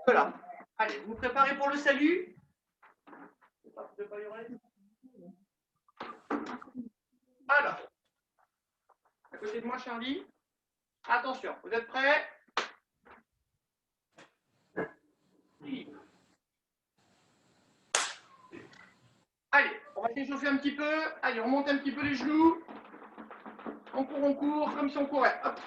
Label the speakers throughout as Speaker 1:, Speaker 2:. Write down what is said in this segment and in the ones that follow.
Speaker 1: Voilà. Allez, vous vous préparez pour le salut. Alors, à côté de moi, Charlie. Attention, vous êtes prêts? Allez, on va s'échauffer un petit peu. Allez, on monte un petit peu les genoux. On court, comme si on courait. Hop.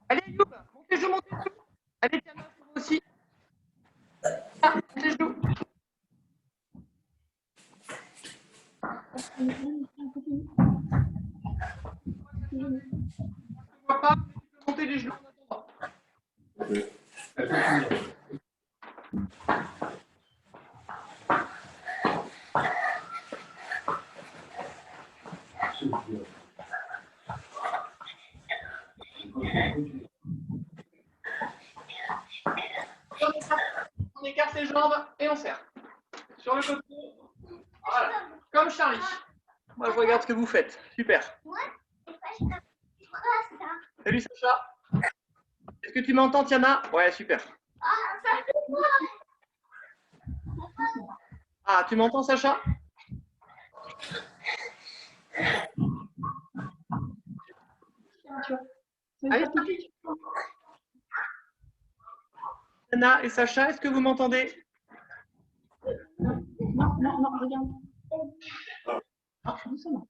Speaker 1: Allez, Youb, montez les genoux, Allez, Tiana, vous aussi. Ah, montez les genoux. Je ne vois pas, mais tu peux monter les genoux en attendant. On écarte les jambes et on serre. Sur le côté. Voilà. Comme Charlie. Moi, je regarde ce que vous faites. Super. Salut Sacha. Est-ce que tu m'entends, Tiana? Ouais, super. Ah, tu m'entends, Sacha? Allez, Tiana et Sacha, est-ce que vous m'entendez?
Speaker 2: Non, regarde. Doucement.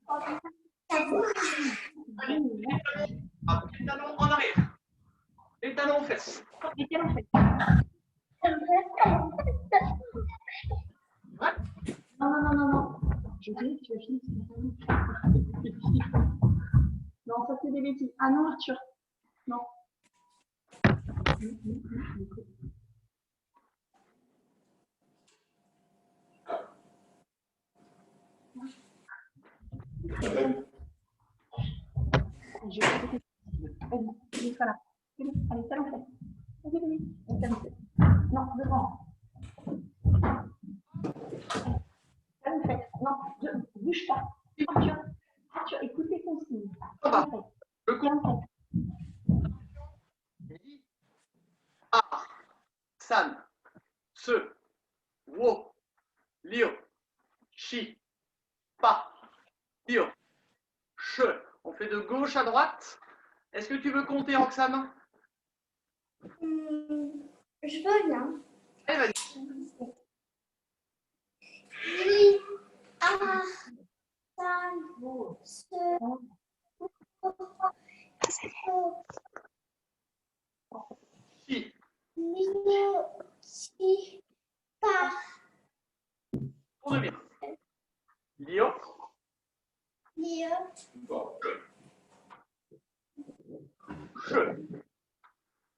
Speaker 1: Allez, les talons en arrière. Les talons aux fesses.
Speaker 2: Les talons aux fesses.
Speaker 1: Ouais.
Speaker 2: Non. Je dis que tu as fini. Non, ça c'est des bêtises. Ah non, Arthur. Non. Vas-y, voilà. Allez, talons faits. Vas-y. Talons faits. Non, devant. Talons faits. Non, bouge pas. Arthur, écoutez ton signe.
Speaker 1: Le compte. A, san, se, wo, lio, chi, pa, lio, che. On fait de gauche à droite. Est-ce que tu veux compter, Roxane?
Speaker 3: Je veux bien.
Speaker 1: Allez, vas-y.
Speaker 3: Li, a, san, se,
Speaker 1: Chi.
Speaker 3: lio, chi, pa.
Speaker 1: Tourne bien. Lio.
Speaker 3: Lio.
Speaker 1: Che.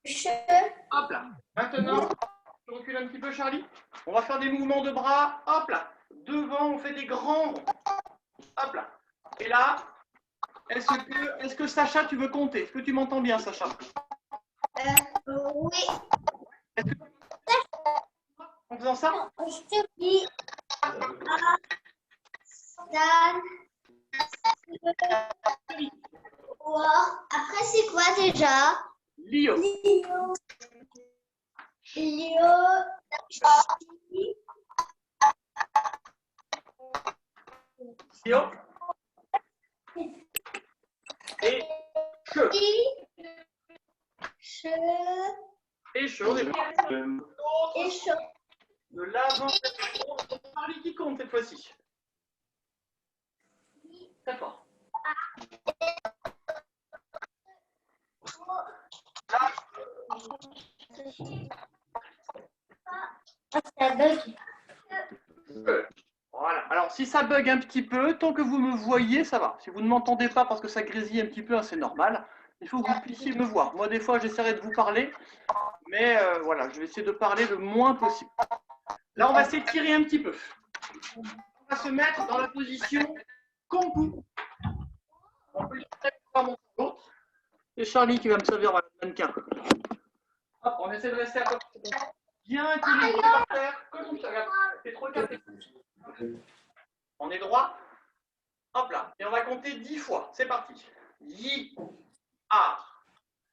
Speaker 3: Che.
Speaker 1: Hop là. Maintenant, tu recules un petit peu, Charlie. On va faire des mouvements de bras. Hop là. Devant, on fait des grands ronds. Hop là. Et là, est-ce que Sacha, tu veux compter? Est-ce que tu m'entends bien, Sacha?
Speaker 3: Oui.
Speaker 1: Est-ce que en faisant ça?
Speaker 3: Je te dis. A, san, se, wo. Après, c'est quoi déjà?
Speaker 1: Lio.
Speaker 3: Lio. Lio. Chi.
Speaker 1: Lio. Et che.
Speaker 3: Che.
Speaker 1: Et che. On est bon.
Speaker 3: Et che.
Speaker 1: De l'avant. C'est Charlie qui compte cette fois-ci. Très fort. Là.
Speaker 3: Ça bug.
Speaker 1: Voilà. Alors, si ça bug un petit peu, tant que vous me voyez, ça va. Si vous ne m'entendez pas parce que ça grésille un petit peu, hein, c'est normal. Il faut que vous puissiez me voir. Moi, des fois, j'essaierai de vous parler, mais voilà, je vais essayer de parler le moins possible. Là, on va s'étirer un petit peu. On va se mettre dans la position kongu. On peut monter l'autre. C'est Charlie qui va me servir dans le mannequin. Hop, on essaie de rester à peu près bien équilibré par terre. Comme ça, regarde. C'est trop écarté. On est droit. Hop là. Et on va compter 10 fois. C'est parti. Yi, a,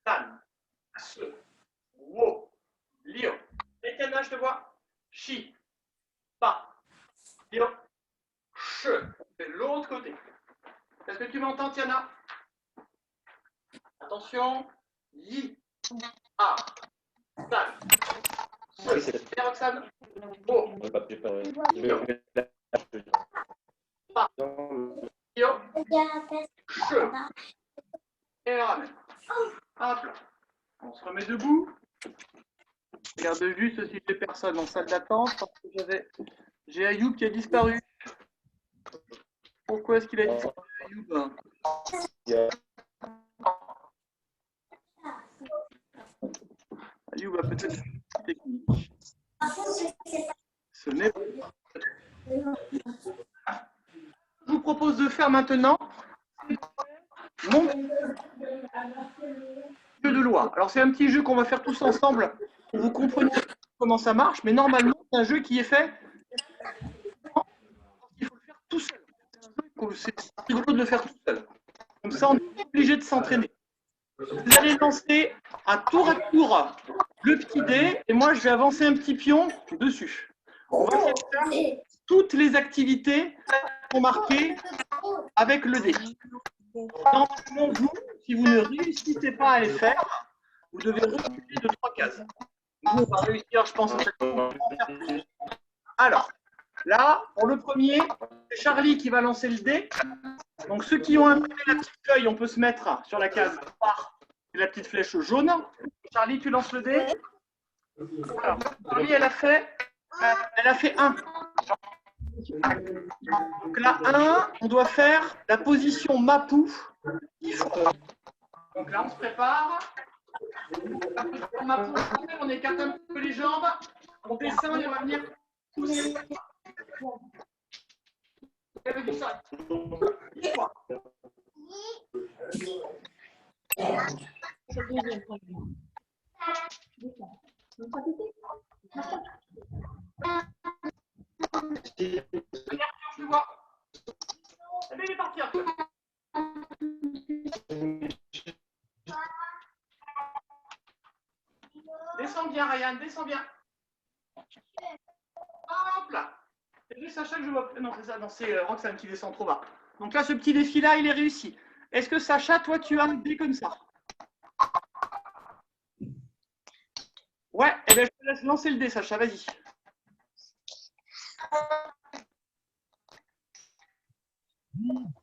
Speaker 1: tan, se, wo, lio. Et Tiana, je te vois. Chi, pa, lio, che. C'est l'autre côté. Est-ce que tu m'entends, Tiana? Attention. Yi, a, tan, se. Et Roxane? Wo, lio, pa, lio, che. Et ramène. Hop là. On se remet debout. Je regarde juste si j'ai personne en salle d'attente parce que j'ai Ayoub qui a disparu. Pourquoi est-ce qu'il a disparu, Ayoub? Ayoub a peut-être une technique. Ce n'est pas. Je vous propose de faire maintenant mon jeu de loi. Alors c'est un petit jeu qu'on va faire tous ensemble pour vous compreniez comment ça marche, mais normalement c'est un jeu qui est fait. Il faut le faire tout seul. C'est rigolo de le faire tout seul. Comme ça on est obligé de s'entraîner. Vous allez lancer à tour le petit dé et moi je vais avancer un petit pion dessus. On va faire toutes les activités qui sont marquées avec le dé. Normalement, vous, si vous ne réussissez pas à les faire, vous devez reculer de 3 cases. Nous, on va réussir, je pense, à faire plus. Alors, là, pour le premier, c'est Charlie qui va lancer le dé. Donc, ceux qui ont imprimé la petite feuille, on peut se mettre sur la case noire et la petite flèche jaune. Charlie, tu lances le dé. Alors, Charlie, elle a fait 1. Donc là, 1, on doit faire la position Mapou 10 fois. Donc là, on se prépare. La position Mapou, on écarte un peu les jambes. On descend et on va venir pousser. Vous avez vu ça 10 fois. Je vois. Il est parti. Descends bien, Ryan, descends bien. Hop là. C'est juste Sacha que je vois. Non, c'est ça, non, c'est Roxane qui descend trop bas. Donc là, ce petit défi-là, il est réussi. Est-ce que Sacha, toi, tu as un dé comme ça? Ouais, eh bien, je te laisse lancer le dé, Sacha, vas-y.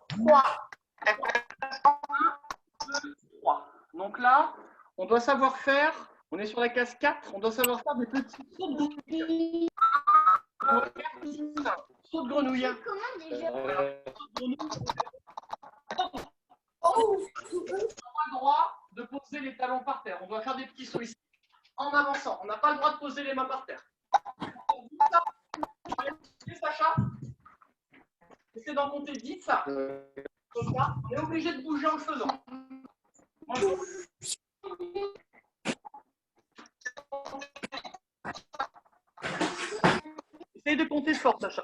Speaker 1: 3. 1, 2, 3. Donc là, on doit savoir faire, on est sur la case 4, on doit savoir faire des petits sauts de grenouille. On va faire 10 sauts de grenouille.
Speaker 3: Comment déjà?
Speaker 1: On n'a pas le droit de poser les talons par terre. On doit faire des petits sauts ici en avançant. On n'a pas le droit de poser les mains par terre. Sacha, essaie d'en compter 10. Comme ça, on est obligé de bouger en le faisant. Essaye de compter fort, Sacha.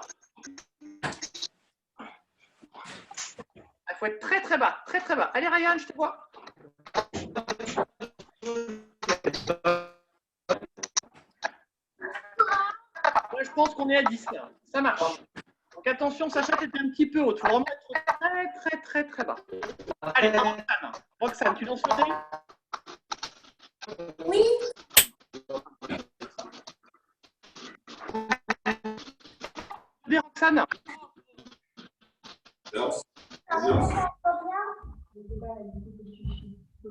Speaker 1: Il faut être très très bas, très très bas. Allez, Ryan, je te vois. Moi, je pense qu'on est à 10. Ça marche. Donc attention, Sacha, tu étais un petit peu haut. Il faut vraiment être très très très très bas. Allez, Roxane. Roxane, tu lances le dé?
Speaker 3: Oui.
Speaker 1: Dé, Roxane.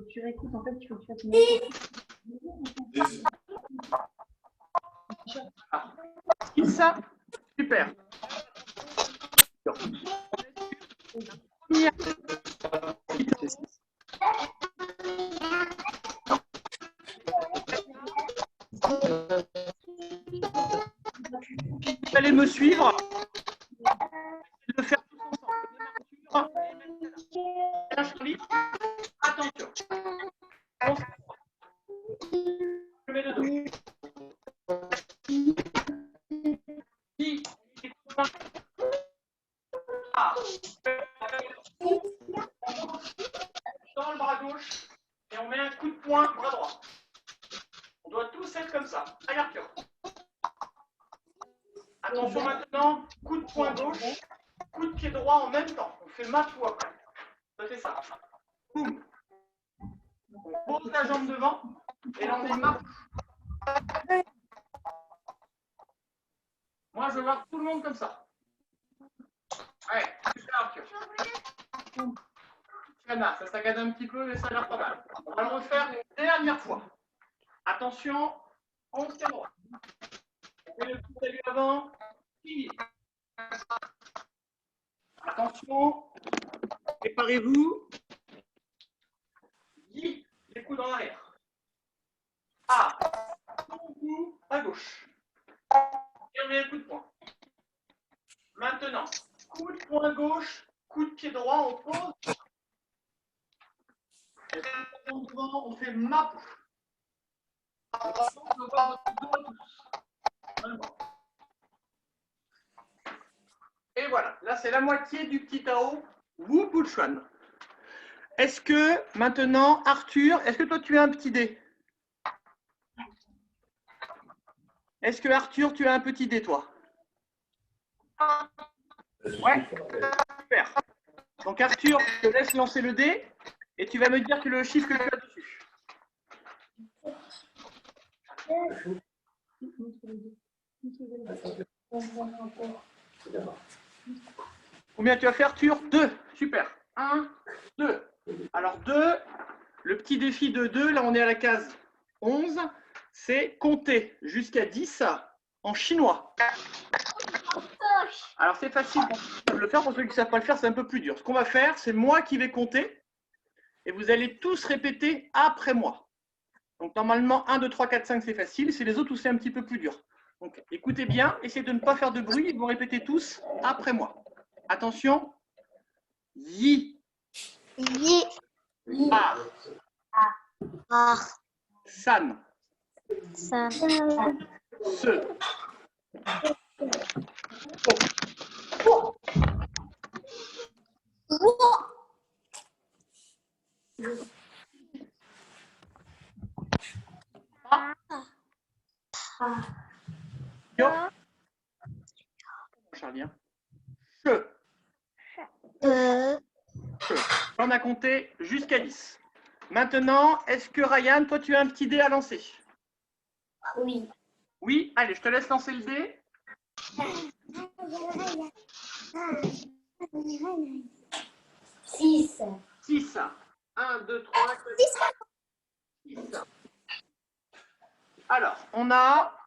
Speaker 2: Tu réécoutes, en fait, tu fais
Speaker 1: Ça, super. Vous allez me suivre. Le faire tous ensemble. Charlie, attention. Je mets le dos. Ah. Dans le bras gauche et on met un coup de poing bras droit. On doit tous être comme ça. Allez, Arthur. Attention maintenant, coup de poing gauche, coup de pied droit en même temps. On fait Mapou après. Ça fait ça. Boum. On pose la jambe devant et là on fait Mapou. Moi je veux voir tout le monde comme ça. Ouais, super Arthur. Ça saccade un petit peu mais ça a l'air pas mal. On va le refaire une dernière fois. Attention, on se tient droit. On fait le petit salut avant. Fini. Attention, préparez-vous. Yi, les coudes en arrière. A, ton coup à gauche. Et on met un coup de poing. Maintenant, coup de poing gauche, coup de pied droit, on pose. Et devant, on fait Mapou. Et voilà, là c'est la moitié du petit Tao Wu Puchuan. Est-ce que maintenant, Arthur, est-ce que toi tu as un petit dé? Est-ce que Arthur, tu as un petit dé, toi? Ouais, super. Donc Arthur, je te laisse lancer le dé et tu vas me dire que le chiffre que tu as dessus. Combien tu vas faire, Arthur? 2. Super. 1, 2. Alors 2, le petit défi de 2, là on est à la case 11, c'est compter jusqu'à 10 en chinois. Alors c'est facile pour ceux qui savent le faire, pour ceux qui ne savent pas le faire, c'est un peu plus dur. Ce qu'on va faire, c'est moi qui vais compter et vous allez tous répéter après moi. Donc normalement 1, 2, 3, 4, 5 c'est facile, c'est les autres où c'est un petit peu plus dur. Donc écoutez bien, essayez de ne pas faire de bruit et vous répétez tous après moi. Attention. Yi.
Speaker 3: Yi.
Speaker 1: Ar.
Speaker 3: Ar.
Speaker 1: San.
Speaker 3: San.
Speaker 1: Se. Yo. Charlie. Che. On a compté jusqu'à 10. Maintenant, est-ce que Ryan, toi, tu as un petit dé à lancer?
Speaker 3: Oui.
Speaker 1: Oui, allez, je te laisse lancer le dé.
Speaker 3: 6.
Speaker 1: 6. 1, 2, 3, 4, 6. Alors, on a,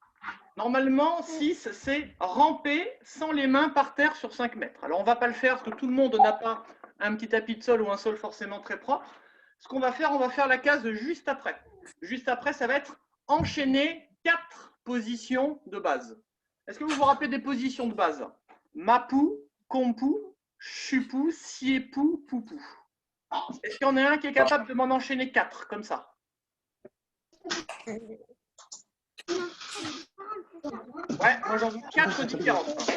Speaker 1: normalement, 6, c'est ramper sans les mains par terre sur 5 mètres. Alors, on ne va pas le faire parce que tout le monde n'a pas un petit tapis de sol ou un sol forcément très propre. Ce qu'on va faire, on va faire la case juste après. Juste après, ça va être enchaîner 4 positions de base. Est-ce que vous vous rappelez des positions de base? Mapou, Kompu, Chupu, Siepou, Poupou. Est-ce qu'il y en a un qui est capable de m'en enchaîner 4 comme ça? Ouais, moi j'en veux 4 différentes.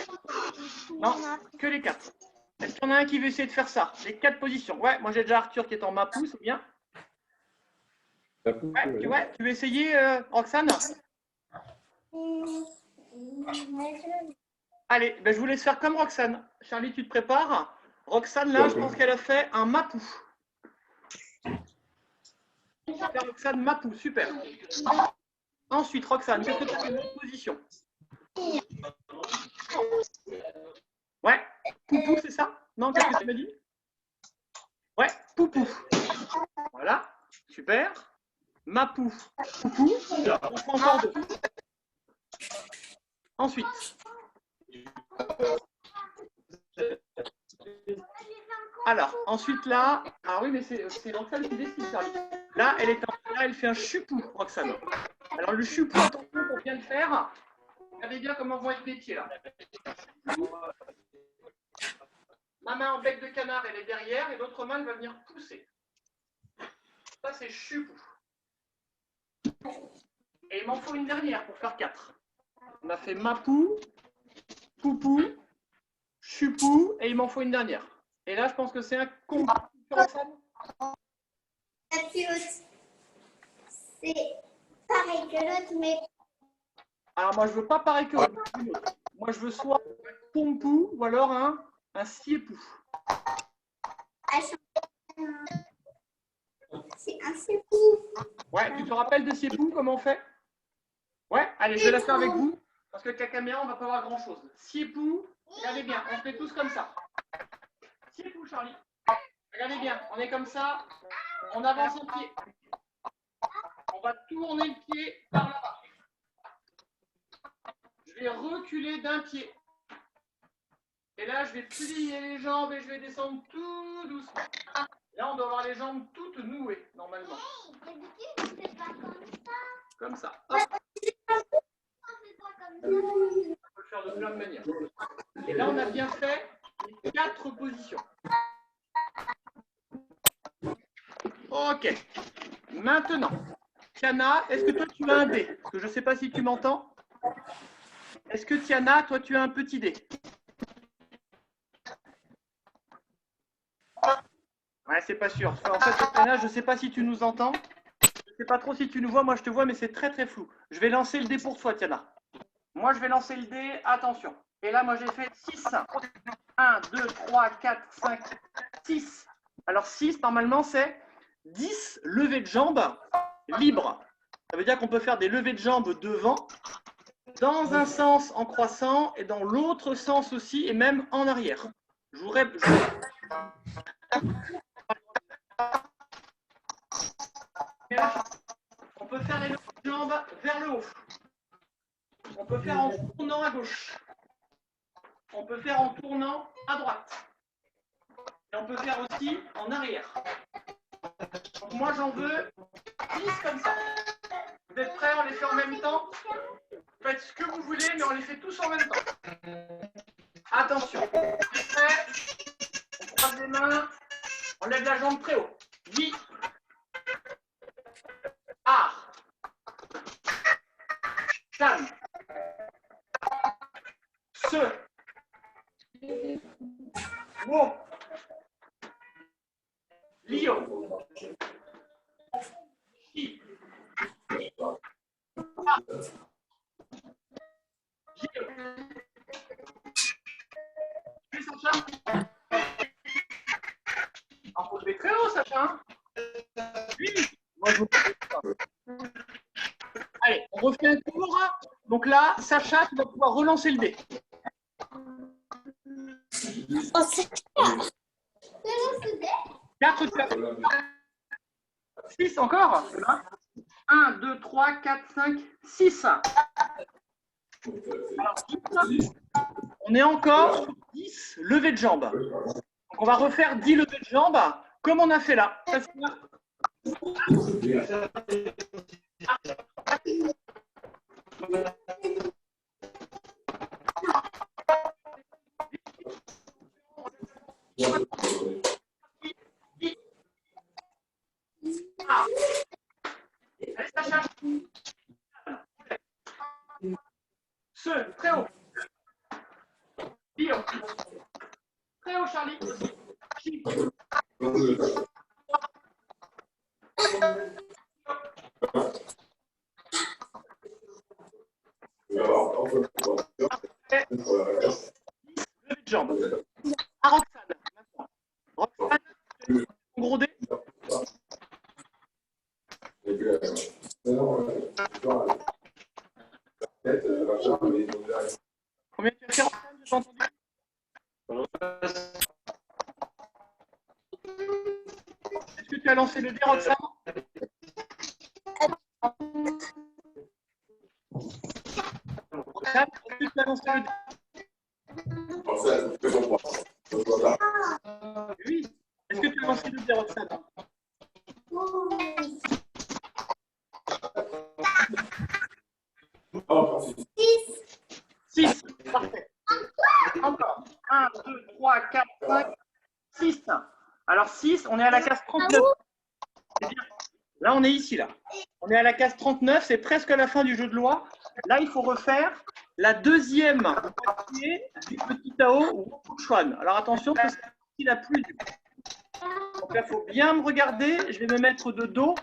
Speaker 1: Non, que les 4. Est-ce qu'il y en a un qui veut essayer de faire ça? Les 4 positions. Ouais, moi j'ai déjà Arthur qui est en Mapou, c'est bien. Ouais, tu veux essayer, Roxane? Allez, ben, je vous laisse faire comme Roxane. Charlie, tu te prépares. Roxane, là, je pense qu'elle a fait un Mapou. Super, Roxane, Mapou, super. Ensuite, Roxane, qu'est-ce que tu as fait dans position? Ouais, Poupou, c'est ça? Non, qu'est-ce que tu m'as dit? Ouais, Poupou. Voilà, super. Mapou, Poupou. On fait encore 2. Ensuite. Alors, ensuite là, ah oui, mais c'est Roxane qui décide, Charlie. Là, elle fait un chupou, Roxane. Alors, le chupou, attention, pour bien le faire, regardez bien comment vont être les pieds là. Ma main en bec de canard, elle est derrière, et l'autre main, elle va venir pousser. Ça, c'est chupou. Et il m'en faut une dernière pour faire 4. On a fait Mapou, Poupou, chupou, et il m'en faut une dernière. Et là, je pense que c'est un combo. Roxane ?
Speaker 3: La plus haute, c'est pareil que l'autre, mais
Speaker 1: Alors, moi, je veux pas pareil que l'autre. Moi, je veux soit un pompou ou alors un siépou.
Speaker 3: c'est un siépou.
Speaker 1: Ouais, tu te rappelles de siépou, comment on fait? Ouais, allez, je vais la faire avec vous, parce que avec la caméra, on va pas voir grand-chose. Siépou, regardez bien, on fait tous comme ça. Siépou, Charlie. Regardez bien, on est comme ça, on avance un pied. On va tourner le pied par là-bas. Je vais reculer d'un pied. Et là, je vais plier les jambes et je vais descendre tout doucement. Là, on doit avoir les jambes toutes nouées, normalement.
Speaker 3: C'est pas comme ça.
Speaker 1: Comme ça. Hop.
Speaker 3: C'est pas comme ça.
Speaker 1: On peut le faire de plein de manières. Et là, on a bien fait les 4 positions. Ok. Maintenant, Tiana, est-ce que toi, tu as un dé? Parce que je ne sais pas si tu m'entends. Est-ce que Tiana, toi, tu as un petit dé? Ouais, c'est pas sûr. En fait, Tiana, je ne sais pas si tu nous entends. Je ne sais pas trop si tu nous vois. Moi, je te vois, mais c'est très, très flou. Je vais lancer le dé pour toi, Tiana. Moi, je vais lancer le dé. Attention. Et là, moi, j'ai fait 6. 1, 2, 3, 4, 5, 6. Alors, 6, normalement, c'est 10 levées de jambes libres. Ça veut dire qu'on peut faire des levées de jambes devant, dans un sens en croissant et dans l'autre sens aussi, et même en arrière. Je vous répète. On peut faire les levées de jambes vers le haut. On peut faire en tournant à gauche. On peut faire en tournant à droite. Et on peut faire aussi en arrière. Donc moi, j'en veux 10 comme ça. Vous êtes prêts? On les fait en même temps? Faites ce que vous voulez, mais on les fait tous en même temps. Attention. Vous êtes prêts? On croise les mains. On lève la jambe très haut. 10. Art. Chan. Se. Wo. Lio. Chi. Gio. Tu es Sacha? Alors, faut lever très haut, Sacha. Hein? Oui. Moi, je vous... Allez, on refait un tour. Donc là, Sacha, tu vas pouvoir relancer le dé.
Speaker 3: Oh, c'est clair.
Speaker 1: 4, 6 encore. 1, 2, 3, 4, 5, 6. Alors, 10, on est encore sur 10 levées de jambes. Donc, on va refaire 10 levées de jambes comme on a fait là. Allez, Sacha. Ce, très haut. Bio. Très haut, Charlie. Chi. Levée de jambes. À Roxane. Roxane, gros dé. Combien tu as fait, Roxane? J'ai pas entendu. Est-ce que tu as lancé le dé, Roxane? Roxane, est-ce que tu as lancé le dé? Oui. Est-ce que tu as lancé le dé, Roxane? Six. Parfait. Encore. 1, 2, 3, 4, 5, 6. Alors 6, on est à la case 39. Là, on est ici, là. On est à la case 39, c'est presque à la fin du jeu de loi. Là, il faut refaire la deuxième moitié du petit Tao ou Wuchuan. Alors attention, c'est la partie la plus dure. Donc là, il faut bien me regarder. Je vais me mettre de dos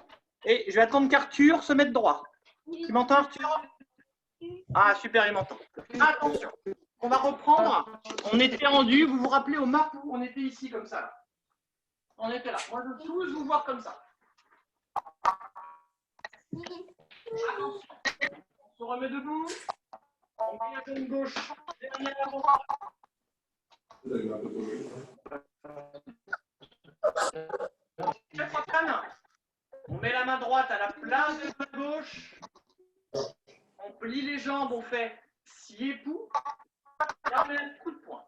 Speaker 1: et je vais attendre qu'Arthur se mette droit. Tu m'entends, Arthur? Ah, super, il m'entend. Attention, on va reprendre. On était rendu, vous vous rappelez au Mapu, on était ici comme ça. On était là. Moi, je veux tous vous voir comme ça. Attention, on se remet debout. On met la jambe gauche derrière l'avant. On met la main droite à la place de la main gauche. On plie les jambes, on fait scie époux. Et on met un coup de poing.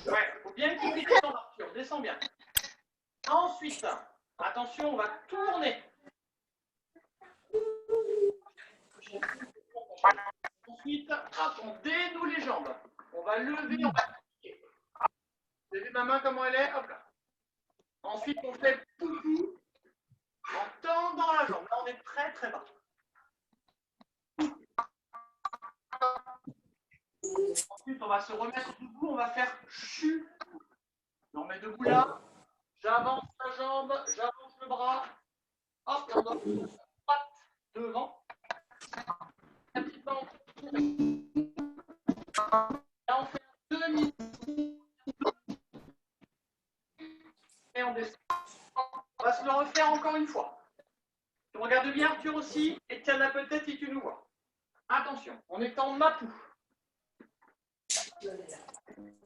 Speaker 1: Ouais, il faut bien que tu descendes, Arthur. Descends bien. Ensuite, attention, on va tourner. Ensuite, hop, on dénoue les jambes. On va lever, on va plier. Vous avez vu ma main comment elle est? Hop là. Ensuite, on fait poupou en tendant la jambe. Là, on est très très bas. Ensuite, on va se remettre debout, on va faire chu. On met debout là. J'avance la jambe, j'avance le bras. Hop, on donne droite devant. Un petit peu en là, on fait un demi. Et on descend. On va se le refaire encore une fois. Tu regardes bien Arthur aussi et tiens la peut-être si tu nous vois. Attention, on est en Mapu.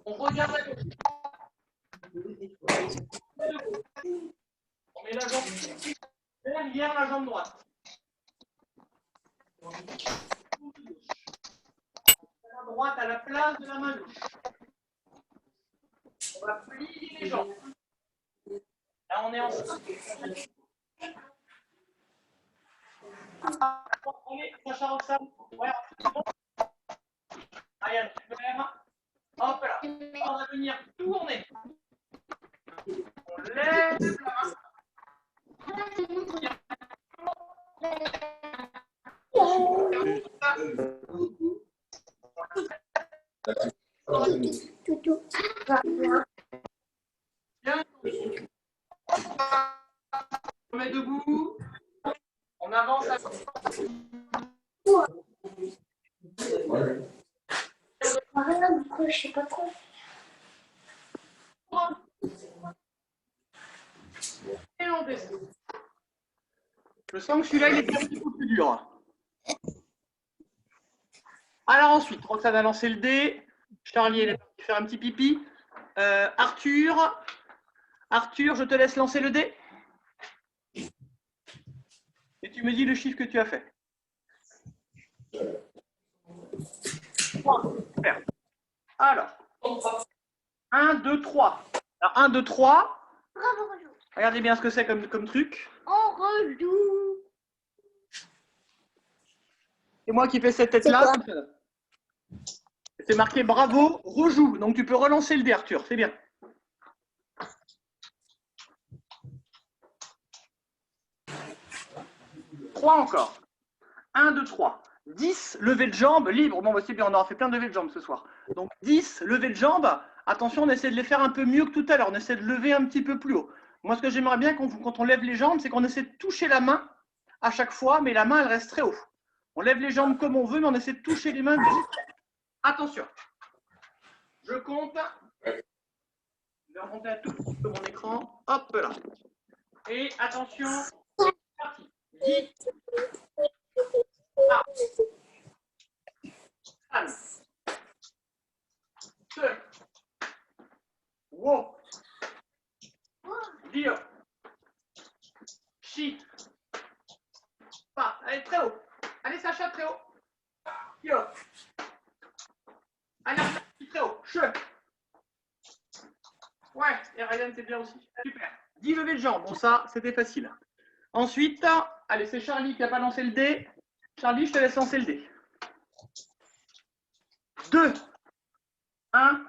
Speaker 1: On regarde à gauche. On met la jambe derrière la jambe droite. La main droite à la place de la main gauche. On va plier les jambes. Là, on est en 5. Allez, Sacha Roxane. Ouais, Ariane, super. Hop là. On va venir tourner. On lève la main. Bien. On met debout. On avance à
Speaker 2: Je sais pas trop.
Speaker 1: et on descend. Je sens que celui-là, il est un petit peu plus dur. Alors ensuite, Roxane a lancé le dé. Charlie, elle est partie faire un petit pipi. Arthur, je te laisse lancer le dé. Et tu me dis le chiffre que tu as fait. Super. Alors, 1, 2, 3. Alors, 1, 2, 3. Regardez bien ce que c'est comme truc.
Speaker 3: On rejoue.
Speaker 1: C'est moi qui fais cette tête-là. C'est marqué bravo, rejoue. Donc tu peux relancer le dé, Arthur. C'est bien. Trois encore. 1, 2, 3. 10, levée de jambes, libre. Bon, bah, c'est bien, on aura fait plein de levées de jambes ce soir. Donc 10, levée de jambes. Attention, on essaie de les faire un peu mieux que tout à l'heure. On essaie de lever un petit peu plus haut. Moi, ce que j'aimerais bien quand on lève les jambes, c'est qu'on essaie de toucher la main à chaque fois, mais la main, elle reste très haut. On lève les jambes comme on veut, mais on essaie de toucher les mains. Attention. Je compte. Je vais remonter un tout petit peu mon écran. Hop là. Et attention. C'est parti. 10. 1. 2. Wow. Dio. Chi. Pas. Allez, très haut. Allez, Sacha, très haut. Dio. Allez, très haut. Che. Ouais, et Ryan, c'est bien aussi. Super. 10 levées de jambes. Bon, ça, c'était facile. Ensuite, allez, c'est Charlie qui n'a pas lancé le dé. Charlie, je te laisse lancer le dé. 2. 1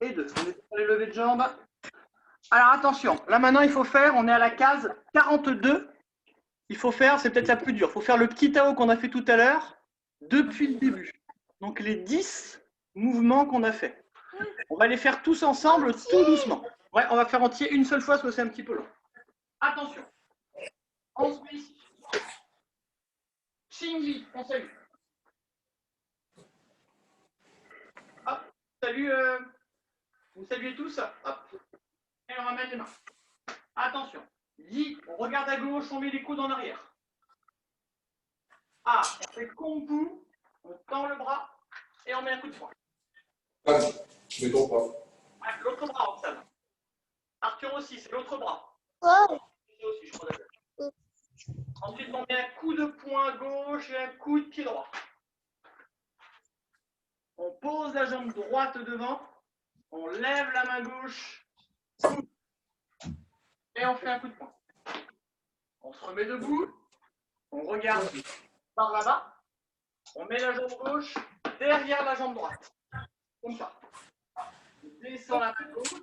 Speaker 1: et 2. On est sur les levées de jambes. Alors, attention. Là, maintenant, il faut faire, on est à la case 42. Il faut faire, c'est peut-être la plus dure. Il faut faire le petit Tao qu'on a fait tout à l'heure. depuis le début. Donc les 10 mouvements qu'on a fait. On va les faire tous ensemble, tout doucement. Ouais, on va faire entier une seule fois, parce que c'est un petit peu long. Attention. On se met ici. Xingli, on salue. Hop, salut. Vous saluez tous. Hop. Et on ramène les mains. Attention. Yi, on regarde à gauche, on met les coudes en arrière. Ah, on fait kombu, on tend le bras et on met un coup de poing.
Speaker 4: Mets ton bras.
Speaker 1: Ouais, l'autre bras, Roxane. Arthur aussi, c'est l'autre bras.
Speaker 3: Oh.
Speaker 1: Aussi, je crois d'accord. Ensuite, on met un coup de poing gauche et un coup de pied droit. On pose la jambe droite devant, on lève la main gauche et on fait un coup de poing. On se remet debout, on regarde par là-bas, on met la jambe gauche derrière la jambe droite. Comme ça. On descend la main gauche.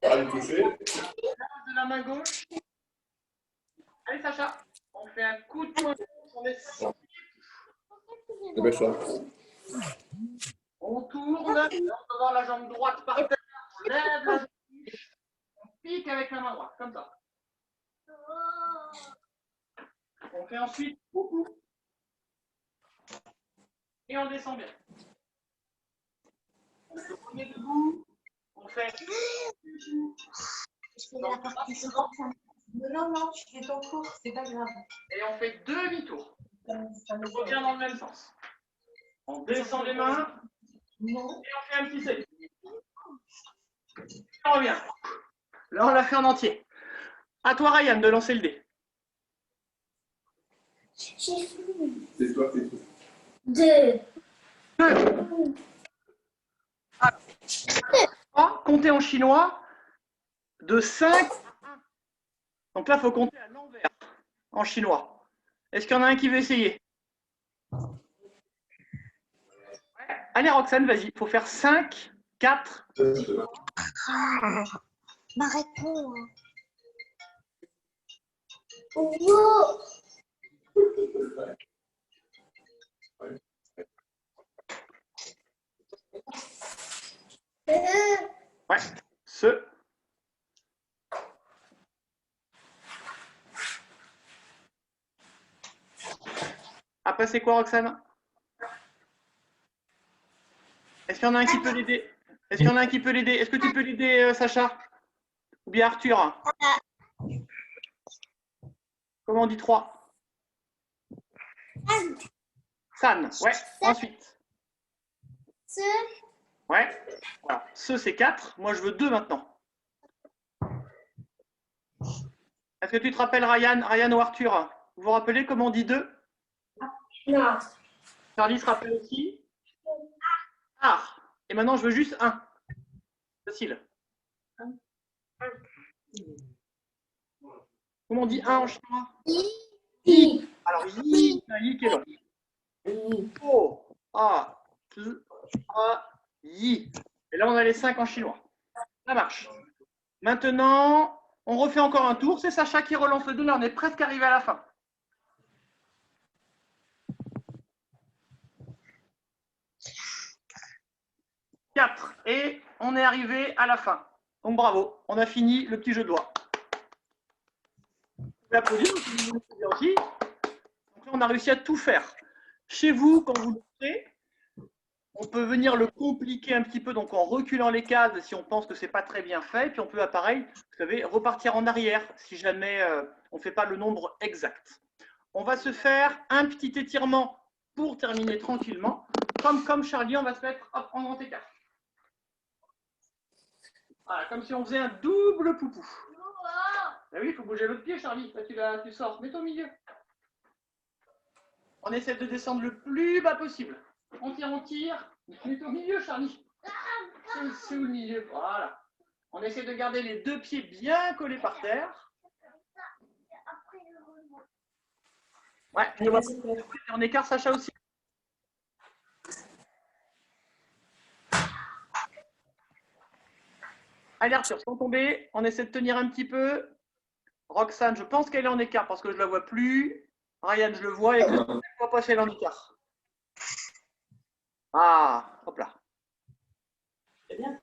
Speaker 4: Allez, toucher.
Speaker 1: De la main gauche. Allez Sacha, on fait un coup de poing gauche, on est
Speaker 4: Dépêche-toi.
Speaker 1: on tourne, on devant la jambe droite par terre, on lève la jambe gauche, on pique avec la main droite, comme ça. On fait ensuite coucou. Et on descend bien. On est debout, on fait.
Speaker 2: Non, non, tu fais ton cours, c'est pas grave.
Speaker 1: Et on fait demi-tour. On revient dans le même sens. On descend les mains et on fait un petit salut. On revient. Là, on l'a fait en entier. À toi, Ryan, de lancer le dé.
Speaker 4: C'est toi, c'est tout.
Speaker 3: 2.
Speaker 1: 2. Alors, comptez en chinois de 5 à 1. Donc là, il faut compter à l'envers en chinois. Est-ce qu'il y en a un qui veut essayer? Ouais. Allez, Roxane, vas-y. Il faut faire 5, 4.
Speaker 3: M'arrête-toi. Oh.
Speaker 1: Ouais, ce. Après, c'est quoi, Roxane? Est-ce qu'il y en a un qui peut l'aider? Est-ce qu'il y en a un qui peut l'aider? Est-ce que tu peux l'aider, Sacha? Ou bien Arthur? Comment on dit 3? San, ouais. Ensuite.
Speaker 3: Ce.
Speaker 1: Ouais. Voilà. Ce, c'est 4. Moi, je veux 2 maintenant. Est-ce que tu te rappelles, Ryan ou Arthur? Vous vous rappelez comment on dit 2?
Speaker 3: Non.
Speaker 1: Charlie se rappelle aussi? Ah. Et maintenant, je veux juste 1. Facile. Comment on dit 1 en chinois?
Speaker 3: I.
Speaker 1: Alors, yi, yi qui est là. Oh, ah, yi. Et là, on a les 5 en chinois. Ça marche. Maintenant, on refait encore un tour. C'est Sacha qui relance le dé. Là, on est presque arrivé à la fin. Quatre. Et on est arrivé à la fin. Donc, bravo. On a fini le petit jeu de doigts. Vous pouvez applaudir si vous voulez aussi. Donc là, on a réussi à tout faire. Chez vous, quand vous le faites, on peut venir le compliquer un petit peu, donc en reculant les cases si on pense que ce n'est pas très bien fait. Et puis on peut, pareil, vous savez, repartir en arrière si jamais on ne fait pas le nombre exact. On va se faire un petit étirement pour terminer tranquillement. Comme Charlie, on va se mettre hop, en grand écart. Voilà, comme si on faisait un double poupou. Ben oui, il faut bouger l'autre pied, Charlie. Là, tu sors. Mets-toi au milieu. On essaie de descendre le plus bas possible. On tire. Mets-toi au milieu, Charlie. C'est au milieu. Voilà. On essaie de garder les 2 pieds bien collés par terre. Ouais, on va en écart, Sacha aussi. Allez, Arthur, sans tomber, on essaie de tenir un petit peu. Roxane, je pense qu'elle est en écart parce que je ne la vois plus. Ryan, je le vois et je ne vois pas si elle est en écart. Ah, hop là.
Speaker 2: C'est bien.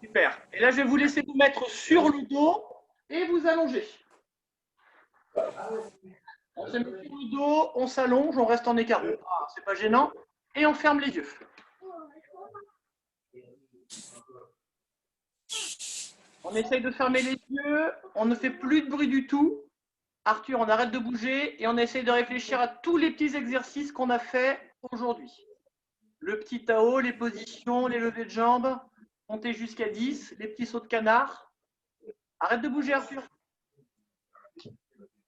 Speaker 1: Super. Et là, je vais vous laisser vous mettre sur le dos et vous allonger. On se met sur le dos, on s'allonge, on reste en écart. Ah, c'est pas gênant. Et on ferme les yeux. On essaye de fermer les yeux. On ne fait plus de bruit du tout. Arthur, on arrête de bouger et on essaye de réfléchir à tous les petits exercices qu'on a fait aujourd'hui. Le petit Tao, les positions, les levées de jambes, monter jusqu'à 10, les petits sauts de canard. Arrête de bouger, Arthur.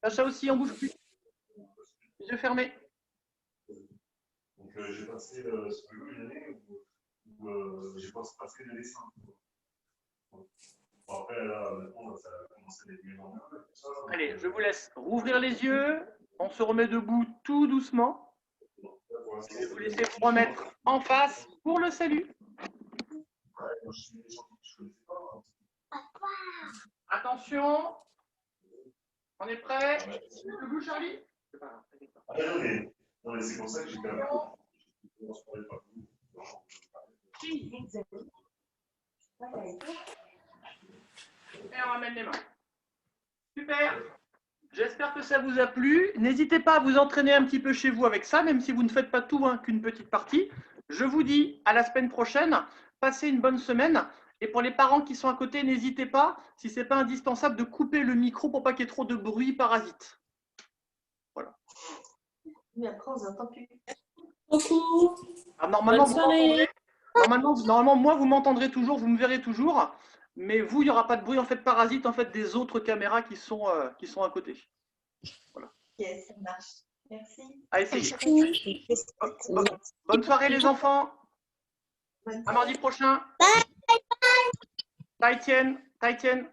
Speaker 1: Sacha aussi, on bouge plus. Les yeux fermés.
Speaker 4: Donc, j'ai passé ce une année où j'ai passé le dessin. Bon, après, là, maintenant, ça a commencé à être mieux.
Speaker 1: Allez, je vous laisse rouvrir les yeux. On se remet debout tout doucement. Je vais vous laisser vous remettre en face pour le salut. Attention. On est prêt? Debout, Charlie?
Speaker 4: Non, mais c'est pour ça que j'ai perdu.
Speaker 1: Et on ramène les mains. Super. J'espère que ça vous a plu. N'hésitez pas à vous entraîner un petit peu chez vous avec ça, même si vous ne faites pas tout, hein, qu'une petite partie. Je vous dis à la semaine prochaine. Passez une bonne semaine. Et pour les parents qui sont à côté, n'hésitez pas, si ce n'est pas indispensable, de couper le micro pour pas qu'il y ait trop de bruit parasite. Voilà.
Speaker 2: Mais après, on ne entend plus.
Speaker 5: Beaucoup.
Speaker 1: Alors, normalement,
Speaker 5: Bonne soirée.
Speaker 1: normalement, moi, vous m'entendrez toujours, vous me verrez toujours. Mais vous, il n'y aura pas de bruit en fait parasite en fait des autres caméras qui sont à côté. Voilà.
Speaker 2: Yes, ça marche. Merci.
Speaker 1: À essayer. Bonne soirée les enfants. À mardi prochain. Bye. Taïtienne.